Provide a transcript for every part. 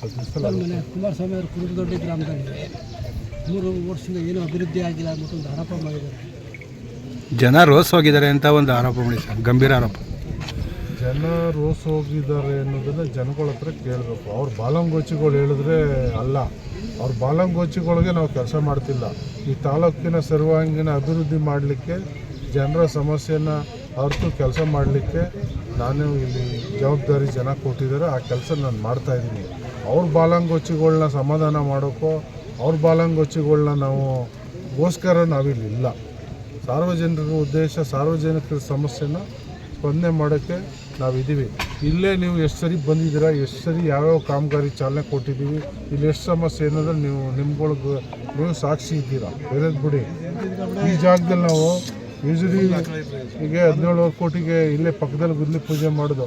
ಕುಮಾರಸ್ವಾಮಿ ಅವರು ಕುರುಬದೊಡ್ಡಿ ಗ್ರಾಮದಲ್ಲಿ 3 ವರ್ಷದಿಂದ ಏನೂ ಅಭಿವೃದ್ಧಿ ಆಗಿಲ್ಲ ಅಂದ್ಬಿಟ್ಟು ಒಂದು ಆರೋಪ ಮಾಡಿದ್ದಾರೆ. ಜನ ರೋಸ್ ಹೋಗಿದ್ದಾರೆ ಅಂತ ಒಂದು ಆರೋಪ ಮಾಡಿ ಸರ್, ಗಂಭೀರ ಆರೋಪ. ಜನ ರೋಸ್ ಹೋಗಿದ್ದಾರೆ ಅನ್ನೋದನ್ನು ಜನಗಳ ಹತ್ರ ಕೇಳಬೇಕು. ಅವ್ರ ಬಾಲಂಗೋಚಿಗಳು ಹೇಳಿದ್ರೆ ಅಲ್ಲ, ಅವ್ರ ಬಾಲಂಗೋಚಿಗಳಿಗೆ ನಾವು ಕೆಲಸ ಮಾಡ್ತಿಲ್ಲ. ಈ ತಾಲೂಕಿನ ಸರ್ವಾಂಗೀಣ ಅಭಿವೃದ್ಧಿ ಮಾಡಲಿಕ್ಕೆ, ಜನರ ಸಮಸ್ಯೆನ ಅರ್ತು ಕೆಲಸ ಮಾಡಲಿಕ್ಕೆ ನಾನು ಇಲ್ಲಿ ಜವಾಬ್ದಾರಿ ಜನ ಕೊಟ್ಟಿದ್ದಾರೆ. ಆ ಕೆಲಸ ನಾನು ಮಾಡ್ತಾಯಿದ್ದೀನಿ. ಅವ್ರ ಬಾಲಂಗೋಚಿಗಳನ್ನ ಸಮಾಧಾನ ಮಾಡೋಕ್ಕೋ ಅವ್ರ ಬಾಲಂಗೋಚಿಗಳನ್ನ ನಾವು ಗೋಸ್ಕರ ನಾವಿಲ್ಲಿಲ್ಲ. ಸಾರ್ವಜನಿಕರ ಉದ್ದೇಶ, ಸಾರ್ವಜನಿಕರ ಸಮಸ್ಯೆನ ಸ್ಪಂದನೆ ಮಾಡೋಕ್ಕೆ ನಾವಿದ್ದೀವಿ. ಇಲ್ಲೇ ನೀವು ಎಷ್ಟು ಸರಿ ಬಂದಿದ್ದೀರಾ, ಎಷ್ಟು ಸರಿ ಯಾವ್ಯಾವ ಕಾಮಗಾರಿ ಚಾಲನೆ ಕೊಟ್ಟಿದ್ದೀವಿ, ಇಲ್ಲಿ ಎಷ್ಟು ಸಮಸ್ಯೆ ಅನ್ನೋದ್ರೆ ನಿಮ್ಗಳಿಗೆ ನೀವು ಸಾಕ್ಷಿ ಇದ್ದೀರಾ. ಬೇರೆದು ಬಿಡಿ, ಈ ಜಾಗದಲ್ಲಿ ನಾವು ಯೂಶಲಿ ಈಗ 17 ಕೋಟಿಗೆ ಇಲ್ಲೇ ಪಕ್ಕದಲ್ಲಿ ಗುದ್ಲಿ ಪೂಜೆ ಮಾಡೋದು,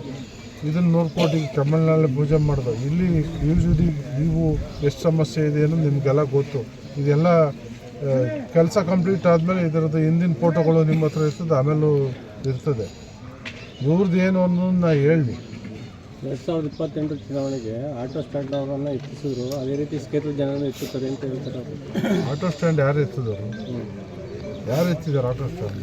ಇದನ್ನು 100 ಕೋಟಿಗೆ ಕಮಲ್ನಲ್ಲಿ ಪೂಜೆ ಮಾಡೋದು. ಇಲ್ಲಿ ಯೂಶಲಿ ನೀವು ಎಷ್ಟು ಸಮಸ್ಯೆ ಇದೆ ಅನ್ನೋದು ನಿಮಗೆಲ್ಲ ಗೊತ್ತು. ಇದೆಲ್ಲ ಕೆಲಸ ಕಂಪ್ಲೀಟ್ ಆದಮೇಲೆ ಇದರದ್ದು ಹಿಂದಿನ ಫೋಟೋಗಳು ನಿಮ್ಮ ಹತ್ರ ಇರ್ತದೆ, ಆಮೇಲೂ ಇರ್ತದೆ. ಇವ್ರದ್ದು ಏನು ಅನ್ನೋದು ನಾ ಹೇಳಿ. 2028 ಚುನಾವಣೆಗೆ ಆಟೋ ಸ್ಟ್ಯಾಂಡ್ ಅವರನ್ನು ಎತ್ತಿಸಿದ್ರು, ಅದೇ ರೀತಿ ಕ್ಷೇತ್ರದ ಜನರನ್ನು ಎತ್ತುತ್ತದೆ ಅಂತ ಹೇಳ್ತಾರೆ. ಆಟೋ ಸ್ಟ್ಯಾಂಡ್ ಯಾರು ಎತ್ತಿದ್ರು? ಯಾರು ಎತ್ತಿದ್ದಾರೆ ಆಟೋ ಸ್ಟ್ಯಾಂಡ್?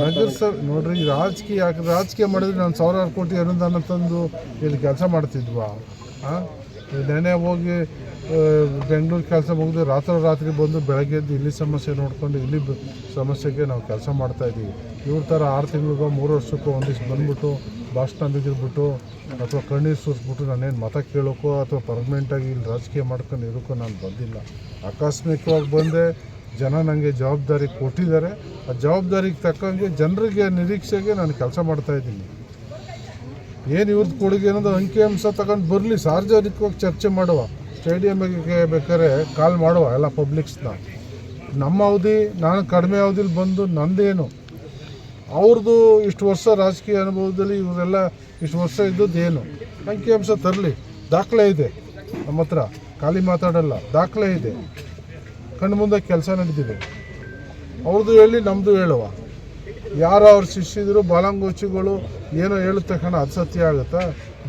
ನಗರ ಸರ್ ನೋಡ್ರಿ, ರಾಜಕೀಯ ಮಾಡಿದ್ರೆ ನಾನು 1000 ಕೋಟಿ ಅನುದಾನ ತಂದು ಇಲ್ಲಿ ಕೆಲಸ ಮಾಡ್ತಿದ್ವಾ? ನೆನೆ ಹೋಗಿ ಬೆಂಗಳೂರು ಕೆಲಸ ಮುಗಿದು ರಾತ್ರಿ ಬಂದು ಬೆಳಗ್ಗೆ ಎದ್ದು ಇಲ್ಲಿ ಸಮಸ್ಯೆ ನೋಡ್ಕೊಂಡು ಇಲ್ಲಿ ಸಮಸ್ಯೆಗೆ ನಾವು ಕೆಲಸ ಮಾಡ್ತಾಯಿದ್ದೀವಿ. ಇವ್ರ ಥರ 6 ತಿಂಗಳಿಗೋ 3 ವರ್ಷಕ್ಕೋ ಒಂದಿಷ್ಟು ಬಂದ್ಬಿಟ್ಟು ಭಾಷಣ ಬಿದ್ದುಬಿಟ್ಟು ಅಥವಾ ಕಣ್ಣೀರು ಸುರಿಸ್ಬಿಟ್ಟು ನಾನೇನು ಮತ ಕೇಳೋಕ್ಕೋ ಅಥವಾ ಪರ್ಮನೆಂಟಾಗಿ ಇಲ್ಲಿ ರಾಜಕೀಯ ಮಾಡ್ಕೊಂಡು ಇರೋಕ್ಕೋ ನಾನು ಬಂದಿಲ್ಲ. ಆಕಸ್ಮಿಕವಾಗಿ ಬಂದೆ. ಜನ ನನಗೆ ಜವಾಬ್ದಾರಿ ಕೊಟ್ಟಿದ್ದಾರೆ. ಆ ಜವಾಬ್ದಾರಿಗೆ ತಕ್ಕಂಗೆ ಜನರಿಗೆ ನಿರೀಕ್ಷೆಗೆ ನಾನು ಕೆಲಸ ಮಾಡ್ತಾಯಿದ್ದೀನಿ. ಏನು ಇವ್ರದ್ದು ಕೊಡುಗೆ ಅನ್ನೋದು ಅಂಕಿಅಂಶ ತಗೊಂಡು ಬರಲಿ, ಸಾರ್ವಜನಿಕವಾಗಿ ಚರ್ಚೆ ಮಾಡುವ, ಸ್ಟೇಡಿಯಮ್ಗೆ ಬೇಕಾದ್ರೆ ಕಾಲ್ ಮಾಡುವ ಎಲ್ಲ ಪಬ್ಲಿಕ್ಸ್ನ. ನಮ್ಮ ಅವಧಿ, ನಾನು ಕಡಿಮೆ ಅವಧಿಲಿ ಬಂದು ನಂದೇನು, ಅವ್ರದ್ದು ಇಷ್ಟು ವರ್ಷ ರಾಜಕೀಯ ಅನುಭವದಲ್ಲಿ ಇವರೆಲ್ಲ ಇಷ್ಟು ವರ್ಷ ಇದ್ದದ್ದು ಏನು, ಅಂಕಿಅಂಶ ತರಲಿ. ದಾಖಲೆ ಇದೆ ನಮ್ಮ ಹತ್ರ, ಖಾಲಿ ಮಾತಾಡಲ್ಲ, ದಾಖಲೆ ಇದೆ. ಕಣ್ಣು ಮುಂದೆ ಕೆಲಸ ನಡೆದಿದೆ. ಅವ್ರದ್ದು ಹೇಳಿ, ನಮ್ಮದು ಹೇಳುವ. ಯಾರು ಅವ್ರ ಶಿಷ್ಯರು ಬಾಲಂಗೋಚಿಗಳು ಏನೋ ಹೇಳಿದ ತಕ್ಷಣ ಅದು ಸತ್ಯ ಆಗುತ್ತಾ?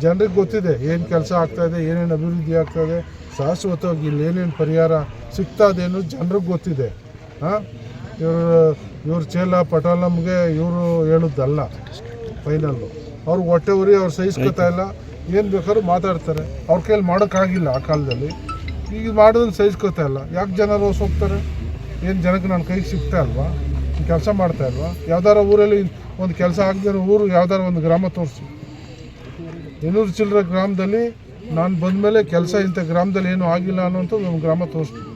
ಜನರಿಗೆ ಗೊತ್ತಿದೆ ಏನು ಕೆಲಸ ಆಗ್ತಾಯಿದೆ, ಏನೇನು ಅಭಿವೃದ್ಧಿ ಆಗ್ತಾಯಿದೆ, ಶಾಶ್ವತವಾಗಿ ಇಲ್ಲಿ ಏನೇನು ಪರಿಹಾರ ಸಿಗ್ತಾಯಿದೇನು ಜನರಿಗೆ ಗೊತ್ತಿದೆ. ಇವ್ರ ಚೇಲ ಪಟಾಲಮ್ಗೆ ಇವರು ಹೇಳೋದಲ್ಲ ಫೈನಲ್ಲು. ಅವ್ರು ಹೊಟ್ಟೆ ಉರಿ, ಅವ್ರು ಸಹಿಸ್ಕೊತಾ ಇಲ್ಲ, ಏನು ಬೇಕಾದ್ರೂ ಮಾತಾಡ್ತಾರೆ. ಅವ್ರ ಕೈಯಲ್ಲಿ ಮಾಡೋಕ್ಕಾಗಿಲ್ಲ ಆ ಕಾಲದಲ್ಲಿ. ಈಗ ಮಾಡೋದನ್ನು ಸಹಿಸ್ಕೊತಾ ಇಲ್ಲ. ಯಾಕೆ ಜನ ರೋಸ್ ಹೋಗ್ತಾರೆ? ಏನು ಜನಕ್ಕೆ ನನ್ನ ಕೈಗೆ ಸಿಗ್ತಾ ಅಲ್ವಾ? ಕೆಲಸ ಮಾಡ್ತಾ ಇಲ್ವಾ? ಯಾವ್ದಾರ ಊರಲ್ಲಿ ಒಂದು ಕೆಲಸ ಆಗದಿರೋ ಊರು ಯಾವ್ದಾರ ಒಂದು ಗ್ರಾಮ ತೋರಿಸಿ. 200 ಚಿಲ್ಲರೆ ಗ್ರಾಮದಲ್ಲಿ ನಾನು ಬಂದಮೇಲೆ ಕೆಲಸ ಇಂಥ ಗ್ರಾಮದಲ್ಲಿ ಏನೂ ಆಗಿಲ್ಲ ಅನ್ನೋಂಥದ್ದು ಒಂದು ಗ್ರಾಮ ತೋರಿಸ್ತೀನಿ.